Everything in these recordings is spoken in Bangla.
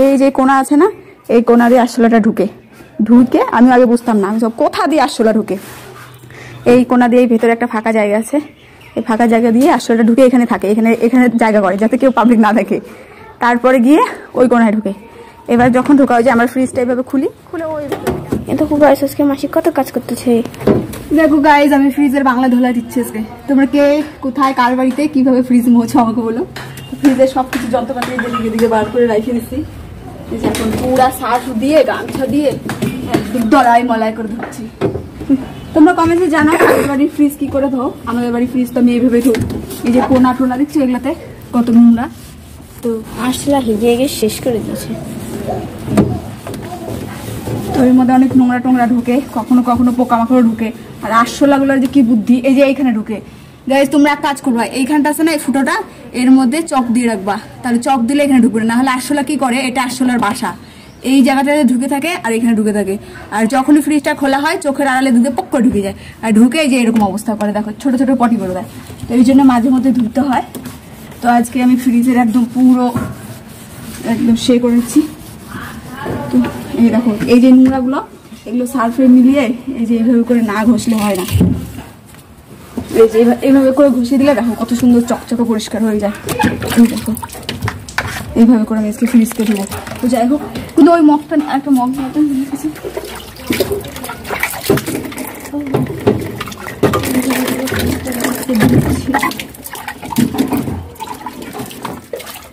এই যে কোণা আছে না, এই কোণা দিয়ে আরশোলাটা ঢুকে আমি আগে বুঝতাম না, আমি সব কোথা দিয়ে আরশোলা ঢুকে। এই কোণা দিয়ে ভেতরে একটা ফাঁকা জায়গা আছে, এই ফাঁকা জায়গা দিয়ে আরশোলাটা ঢুকে এখানে থাকে, এখানে জায়গা করে যাতে কেউ পাবলিক না দেখে। তারপরে গিয়ে ওই কোণায় ঢুকে। এবার যখন ঢোকা হয় যে আমরা ফ্রিজটা এভাবে খুলে ওই দেখো গাইস আজকে মাসি কত কাজ করতেছে। দেখো গাইস আমি ফ্রিজের বাংলা ধোলা দিচ্ছি আজকে। তোমরা কে কোথায় কার বাড়িতে কিভাবে ফ্রিজ মোছো আমাকে বলো। ফ্রিজের সবকিছু যন্ত্রপাতি দিকে বার করে রেখে দিচ্ছি। এই যে এখন পুরা সার্ফ দিয়ে গামছা দিয়ে একদম দলাই মলাই করে ধুচ্ছি। তোমরা কমেন্টে জানাও আমাদের বাড়ির ফ্রিজ কি করে ধো। আমাদের বাড়ির ফ্রিজ তো আমি এইভাবে ধো। এই যে কোনা টোনা দিচ্ছি এগুলাতে কত নোংরা, তো আরশোলা হিগিয়ে গিয়ে শেষ করে দিয়েছে। তো এর মধ্যে অনেক নোংরা টোংরা ঢুকে, কখনো কখনো পোকামাকড় ঢুকে। আর আরশোলাগুলোর যে কি বুদ্ধি, এই যে এইখানে ঢুকে। গাইস তোমরা এক কাজ করবা, এইখানটা আছে না এই ফুটোটা, এর মধ্যে চক দিয়ে রাখবা, তাহলে চক দিলে এখানে ঢুকবে না। হলে আরশোলা কি করে, এটা আরশোলার বাসা, এই জায়গাটাতে ঢুকে থাকে আর এখানে ঢুকে থাকে। আর যখনই ফ্রিজটা খোলা হয় চোখের আড়ালে ঢুকে পক্ক ঢুকে যায়, আর ঢুকে যে এরকম অবস্থা করে, দেখো ছোট ছোট পটি করে দেয়। তো এই জন্য মাঝে মধ্যে ধুতে হয়। তো আজকে আমি ফ্রিজের একদম পুরো একদম করেছি। তো এই দেখো এই যে নোংরাগুলো এগুলো সার্ফে মিলিয়ে এই যে এইভাবে করে না ঘষলে হয় না। এই যে এইভাবে করে ঘষে দিলে দেখো কত সুন্দর চকচকে পরিষ্কার হয়ে যায়। দেখো এইভাবে করে আমি আজকে ফ্রিজকে ধুবো। তো যাই হোক, কিন্তু ওই মগটা একটা মগ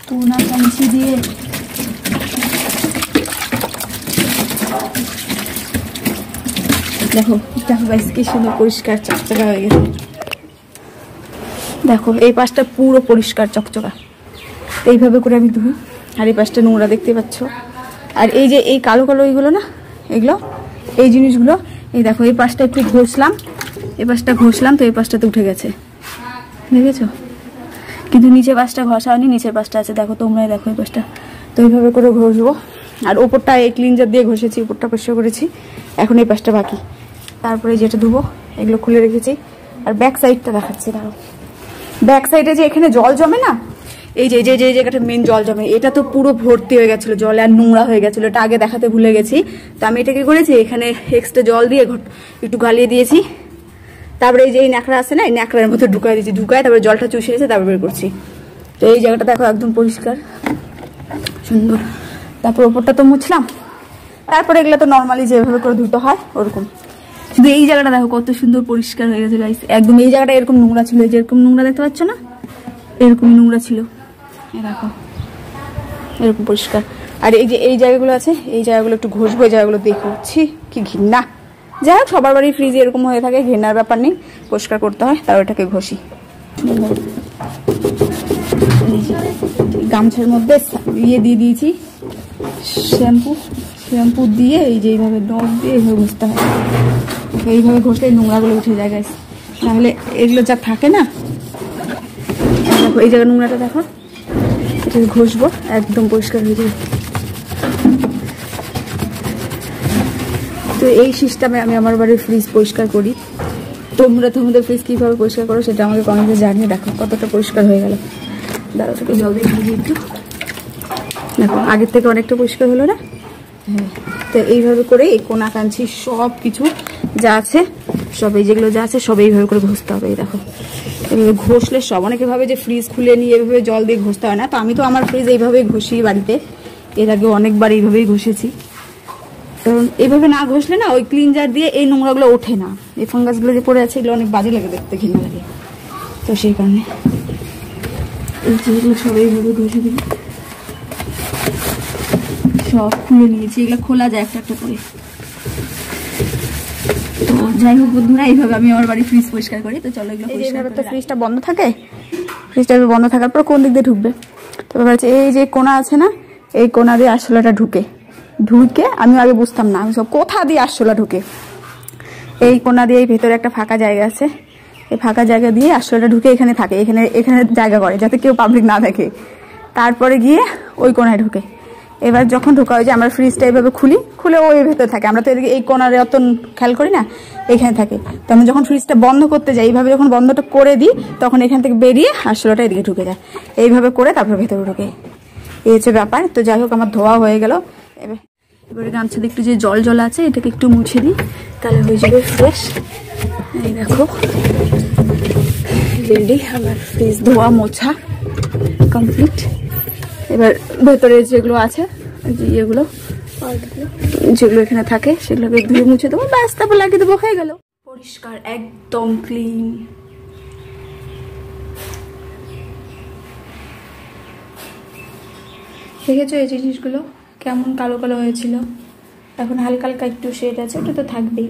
তুনা কাঞ্চি দিয়ে দেখো গাইস কি সুন্দর পরিষ্কার চকচকা হয়ে গেছে। দেখো এই পাশটা পুরো পরিষ্কার চকচকা, এইভাবে করে আমি ধুই। আর এই পাশটা নোংরা দেখতে পাচ্ছ। আর এই যে এই কালো কালো এইগুলো না, এগুলো এই জিনিসগুলো, এই দেখো এই পাশটা একটু ঘষলাম, এই পাশটা ঘষলাম, তো এই পাশটাতে উঠে গেছে, দেখেছো? কিন্তু নিচে পাশটা ঘষা হয়নি, নিচের পাশটা আছে, দেখো তোমরাই দেখো এই পাশটা। তো এইভাবে করে ঘষবো। আর ওপরটা এই ক্লিনজার দিয়ে ঘষেছি, উপরটা পরিষ্কার করেছি, এখন এই পাশটা বাকি। তারপরে যেটা ধুবো এগুলো খুলে রেখেছি। আর ব্যাক সাইডটা দেখাচ্ছি, দাঁড়ো। ব্যাক সাইডে যে এখানে জল জমে না, এই যে যে জায়গাটা মেন জল জমে, এটা তো পুরো ভর্তি হয়ে গেছিলো জলে আর নোংরা হয়ে গেছিলো, এটা আগে দেখাতে ভুলে গেছি। তো আমি এটা কি করেছি, এখানে এক্সট্রা জল দিয়ে একটু গালিয়ে দিয়েছি। তারপরে এই যে এই ন্যাকড়া আছে না, এই ন্যাকড়ার মধ্যে ঢুকাই দিয়েছি, তারপরে জলটা চুষে এসে তারপরে বের করছি। তো এই জায়গাটা দেখো একদম পরিষ্কার সুন্দর। তারপর ওপরটা তো মুছলাম, তারপরে এগুলো তো নর্মালি যেভাবে করে ধুতে হয় ওরকম। শুধু এই জায়গাটা দেখো কত সুন্দর পরিষ্কার হয়ে গেছে গাইস, একদম। এই জায়গাটা এরকম নোংরা ছিল, যেরকম নোংরা দেখতে পাচ্ছ না, এরকম নোংরা ছিল, দেখো এরকম পরিষ্কার। আর এই যে এই জায়গাগুলো আছে, এই জায়গাগুলো একটু ঘষবো, এই জায়গাগুলো দেখছি কি ঘৃণা। যাই হোক সবার বাড়ির ফ্রিজ এরকম হয়ে থাকে, ঘৃণার ব্যাপার নেই, পরিষ্কার করতে হয়, তারপর এটাকে ঘষি। গামছার মধ্যে ইয়ে দিয়ে দিয়েছি, শ্যাম্পু দিয়ে এই যে এইভাবে ডব দিয়ে এইভাবে ঘষতে হয়। এইভাবে ঘষলে নোংরাগুলো উঠে যায় গাইস, নাহলে এগুলো যা থাকে না। দেখো এই জায়গায় নোংরাটা দেখো, এটাকে ঘষবো, একদম পরিষ্কার হয়ে যাবে। তো এই সিস্টেমে আমি আমার বাড়ির ফ্রিজ পরিষ্কার করি। তোমরা তোমাদের ফ্রিজ কীভাবে পরিষ্কার করো সেটা আমাকে কমেন্টে জানিয়ে। দেখো কতটা পরিষ্কার হয়ে গেল। দাঁড়াও থেকে জল দিয়ে একটু, দেখো আগের থেকে অনেকটা পরিষ্কার হলো না? হ্যাঁ। তো এইভাবে করে এই কোনা কাঞ্চি সব কিছু যা আছে, সব এই যেগুলো যা আছে সব এইভাবে করে ঘষতে হবে। এই দেখো এইভাবে ঘষলে সব, অনেকে ভাবে যে ফ্রিজ খুলে নিয়ে এভাবে জল দিয়ে ঘষতে হয় না। তো আমি তো আমার ফ্রিজ এইভাবেই ঘষি বাড়িতে, এর আগে অনেকবার এইভাবেই ঘষেছি। কারণ এইভাবে না ঘষলে না ওই ক্লিনজার দিয়ে এই নোংরাগুলো ওঠে না, এই ফাঙ্গাসগুলো যে পড়ে আছে এগুলো অনেক বাজে লাগে দেখতে, ঘৃণা লাগে। তো সেই কারণে এই যেগুলো সব এইভাবে ঘষে দিই, সব খুলে নিয়েছি, এগুলো খোলা যায় একটা একটা করে। তো যাই হোক বন্ধুরা, এইভাবে আমি আমার বাড়ি ফ্রিজ পরিষ্কার করি। তো চলো এগুলো এইভাবে তো ফ্রিজটা বন্ধ থাকে, ফ্রিজটা বন্ধ থাকার পর কোন দিক দিয়ে ঢুকবে, তো হচ্ছে এই যে কোনা আছে না, এই কোনা দিয়ে আরশোলাটা ঢুকে আমি আগে বুঝতাম না, আমি সব কোথা দিয়ে আরশোলা ঢুকে। এই কোনা দিয়ে ভেতরে একটা ফাঁকা জায়গা আছে, এই ফাঁকা জায়গা দিয়ে আরশোলাটা ঢুকে এখানে থাকে, এখানে জায়গা করে যাতে কেউ পাবলিক না দেখে। তারপরে গিয়ে ওই কোনায় ঢুকে। এবার যখন ঢোকা হয় যে আমরা ফ্রিজটা এইভাবে খুলে ওই ভেতরে থাকে, আমরা তো এদিকে এই কোনারে অত খেয়াল করি না, এখানে থাকে। তো আমি যখন ফ্রিজটা বন্ধ করতে যাই, এইভাবে যখন বন্ধটা করে দিই তখন এখান থেকে বেরিয়ে আরশোলাটা এদিকে ঢুকে যায়। এইভাবে করে তারপর ভেতরে ঢুকে। এই হচ্ছে ব্যাপার। তো যাই হোক, আমার ধোয়া হয়ে গেল। এবারে গামছাতে একটু যে জল জল আছে এটাকে একটু মুছে দিই, তাহলে হয়ে যাবে ফ্রেশ। এই দেখো রেডি, আমার ফেস ধোয়া মোছা কমপ্লিট। এবার ভেতরে যেগুলো আছে যে ইয়েগুলো যেগুলো এখানে থাকে সেগুলোকে ধুয়ে মুছে দেবো, ব্যাস তারপর লাগিয়ে দেবো, হয়ে গেল পরিষ্কার, একদম ক্লিন। দেখেছো এই জিনিসগুলো কেমন কালো কালো হয়েছিল, এখন হালকা হালকা একটু শেড আছে, ওটা তো থাকবেই।